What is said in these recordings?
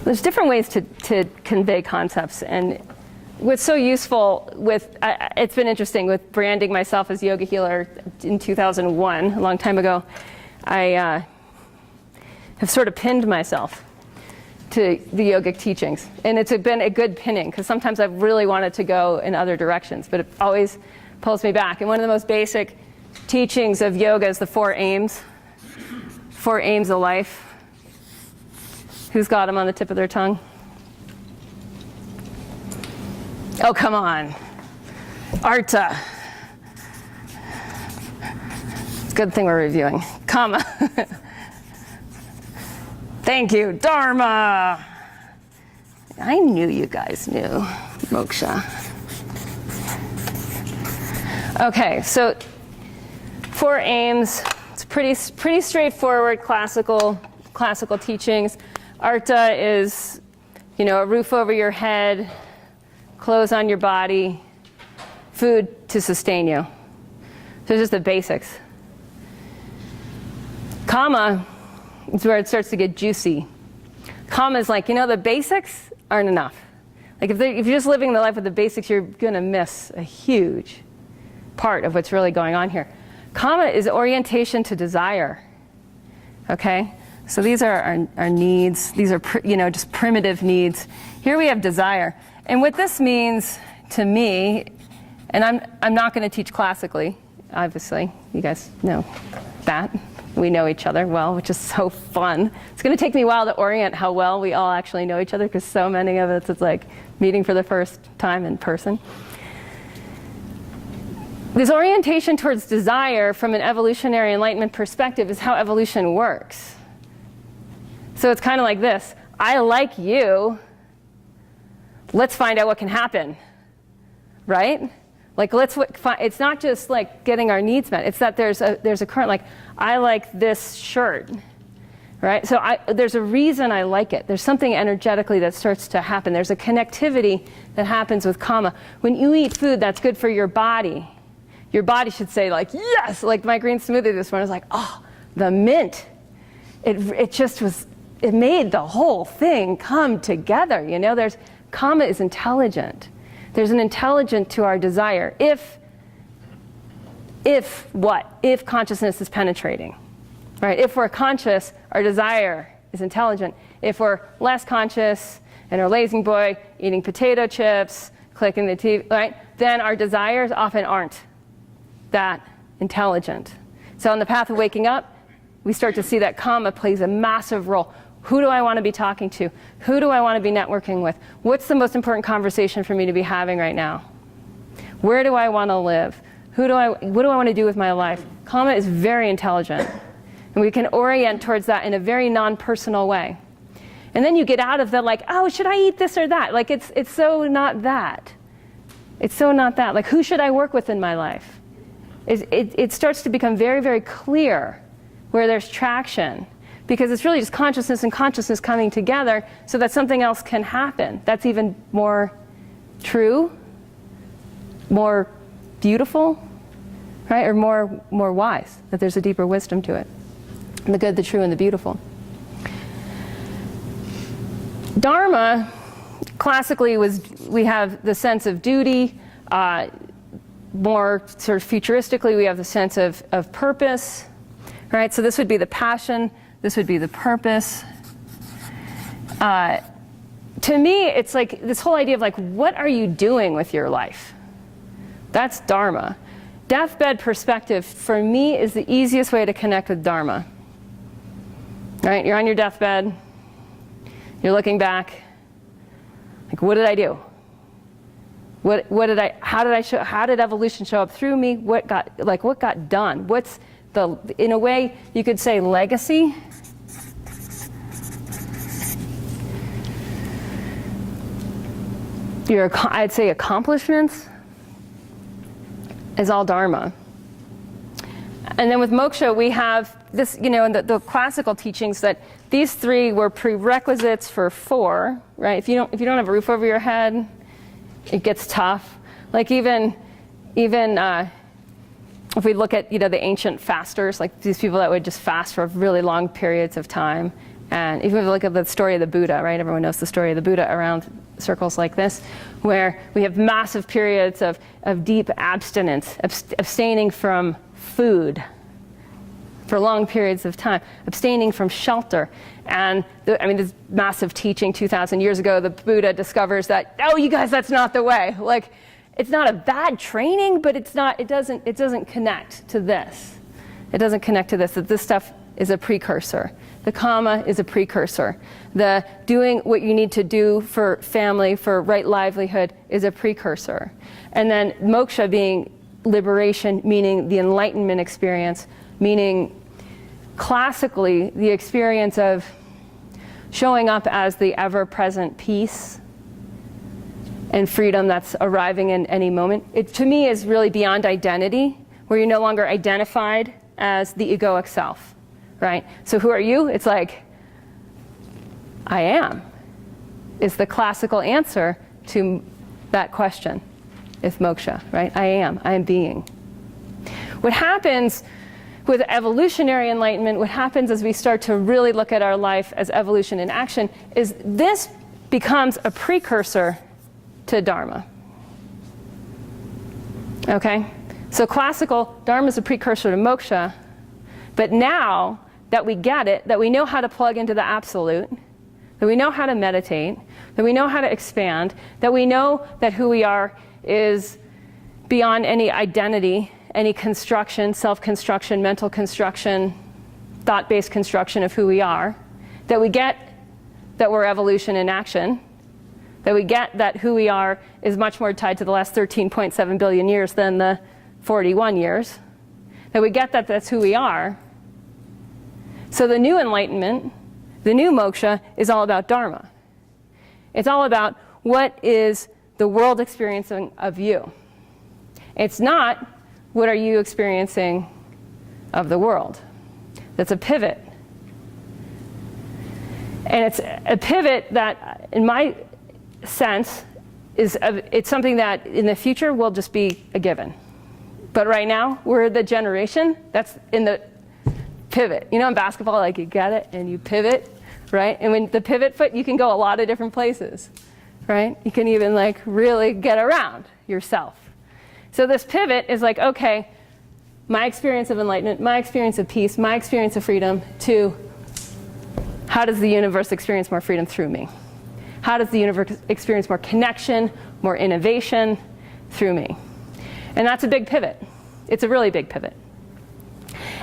There's different ways to convey concepts, and what's so useful with, it's been interesting with branding myself as yoga healer in 2001, a long time ago. I have sort of pinned myself to the yogic teachings, and it's been a good pinning, because sometimes I've really wanted to go in other directions, but it always pulls me back. And one of the most basic teachings of yoga is the 4 aims of life. Who's got them on the tip of their tongue? Oh, come on. Artha. It's a good thing we're reviewing. Kama. Thank you. Dharma. I knew you guys knew. Moksha. Okay, so 4 aims. It's pretty straightforward classical teachings. Artha is, a roof over your head, clothes on your body, food to sustain you. So just the basics. Kama is where it starts to get juicy. Kama is like, the basics aren't enough. Like if you're just living the life with the basics, you're going to miss a huge part of what's really going on here. Kama is orientation to desire. Okay? So these are our needs. These are, just primitive needs. Here we have desire. And what this means to me, and I'm not going to teach classically, obviously. You guys know that. We know each other well, which is so fun. It's going to take me a while to orient how well we all actually know each other, because so many of us, it's like meeting for the first time in person. This orientation towards desire from an evolutionary enlightenment perspective is how evolution works. So it's kind of like this. I like you. Let's find out what can happen. Right? Like it's not just like getting our needs met. It's that there's a current, like, I like this shirt. Right? So there's a reason I like it. There's something energetically that starts to happen. There's a connectivity that happens with Kama. When you eat food that's good for your body should say, like, yes! Like my green smoothie this morning, I was like, oh, the mint. It made the whole thing come together. There's Kama is intelligent. There's an intelligence to our desire. If what? If consciousness is penetrating. Right? If we're conscious, our desire is intelligent. If we're less conscious and are lazy boy, eating potato chips, clicking the TV, right? Then our desires often aren't that intelligent. So on the path of waking up, we start to see that Kama plays a massive role. Who do I want to be talking to? Who do I want to be networking with? What's the most important conversation for me to be having right now? Where do I want to live? What do I want to do with my life? Kama is very intelligent. And we can orient towards that in a very non-personal way. And then you get out of the like, oh, should I eat this or that? Like it's so not that. It's so not that. Like, who should I work with in my life? It starts to become very, very clear where there's traction. Because it's really just consciousness and consciousness coming together so that something else can happen. That's even more true, more beautiful, right? Or more wise, that there's a deeper wisdom to it. The good, the true, and the beautiful. Dharma, classically, we have the sense of duty. More sort of futuristically, we have the sense of purpose, right? So this would be the passion. This would be the purpose. To me, it's like this whole idea of like, what are you doing with your life? That's Dharma. Deathbed perspective, for me, is the easiest way to connect with Dharma. Right? You're on your deathbed. You're looking back. Like, what did I do? How did evolution show up through me? What got done? What's in a way, you could say legacy. I'd say accomplishments is all Dharma. And then with moksha, we have this, in the classical teachings that these 3 were prerequisites for 4, right? If you don't have a roof over your head, it gets tough. Like even if we look at the ancient fasters, like these people that would just fast for really long periods of time, And even if you look at the story of the Buddha, right? Everyone knows the story of the Buddha around circles like this, where we have massive periods of deep abstinence, abstaining from food for long periods of time, abstaining from shelter. And this massive teaching 2,000 years ago, the Buddha discovers that, oh, you guys, that's not the way. Like, it's not a bad training, but it doesn't connect to this. It doesn't connect to this, that this stuff is a precursor. The karma is a precursor. The doing what you need to do for family, for right livelihood, is a precursor. And then moksha being liberation, meaning the enlightenment experience, meaning classically the experience of showing up as the ever-present peace and freedom that's arriving in any moment. It, to me, is really beyond identity, where you're no longer identified as the egoic self, right? So who are you? It's like, I am, is the classical answer to that question, is moksha, right? I am being. What happens with evolutionary enlightenment, what happens as we start to really look at our life as evolution in action, is this becomes a precursor to Dharma. Okay? So classical Dharma is a precursor to moksha, but now that we get it, that we know how to plug into the absolute, that we know how to meditate, that we know how to expand, that we know that who we are is beyond any identity, any construction, self-construction, mental construction, thought-based construction of who we are, that we get that we're evolution in action, that we get that who we are is much more tied to the last 13.7 billion years than the 41 years, that we get that that's who we are. So the new enlightenment, the new moksha, is all about Dharma. It's all about what is the world experiencing of you. It's not what are you experiencing of the world. That's a pivot. And it's a pivot that, in my sense, it's something that in the future will just be a given. But right now, we're the generation that's in the pivot. You know, in basketball, like you get it and you pivot, right? And when the pivot foot, you can go a lot of different places, right? You can even like really get around yourself. So this pivot is like, okay, my experience of enlightenment, my experience of peace, my experience of freedom, to how does the universe experience more freedom through me? How does the universe experience more connection, more innovation through me? And that's a big pivot. It's a really big pivot.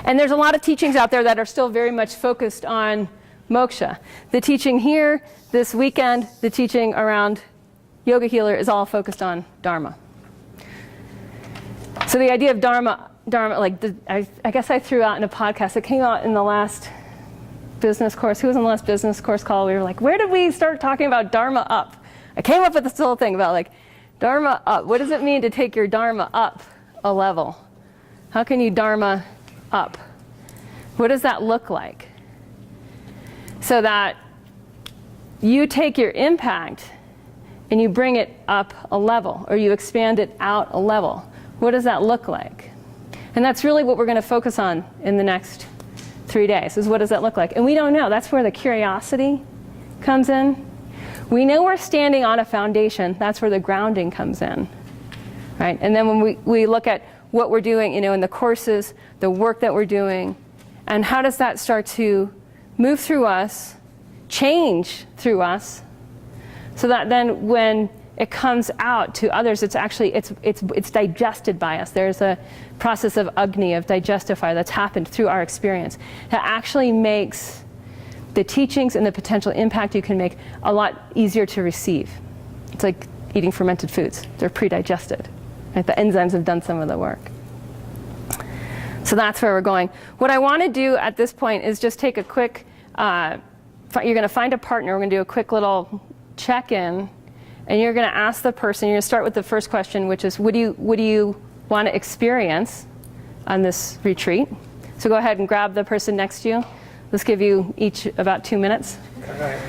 And there's a lot of teachings out there that are still very much focused on moksha. The teaching here this weekend, the teaching around Yoga Healer, is all focused on Dharma. So the idea of Dharma, like I guess I threw out in a podcast. It came out in the last business course. Who was in the last business course call? We were like, where did we start talking about Dharma up? I came up with this whole thing about like Dharma up. What does it mean to take your Dharma up a level? How can you Dharma up? What does that look like? So that you take your impact and you bring it up a level, or you expand it out a level. What does that look like? And that's really what we're going to focus on in the next 3 days, is what does that look like? And we don't know. That's where the curiosity comes in. We know we're standing on a foundation. That's where the grounding comes in, right? And then when we look at what we're doing, you know, in the courses, the work that we're doing, and how does that start to move through us, change through us, so that then when it comes out to others, it's actually, it's digested by us. There's a process of agni, of digestify, that's happened through our experience that actually makes the teachings and the potential impact you can make a lot easier to receive. It's like eating fermented foods. They're pre-digested. Right? The enzymes have done some of the work. So that's where we're going. What I want to do at this point is just take a quick, you're going to find a partner. We're going to do a quick little check-in. And you're going to ask the person, you're going to start with the first question, which is, what do you want to experience on this retreat? So go ahead and grab the person next to you. Let's give you each about 2 minutes. Okay.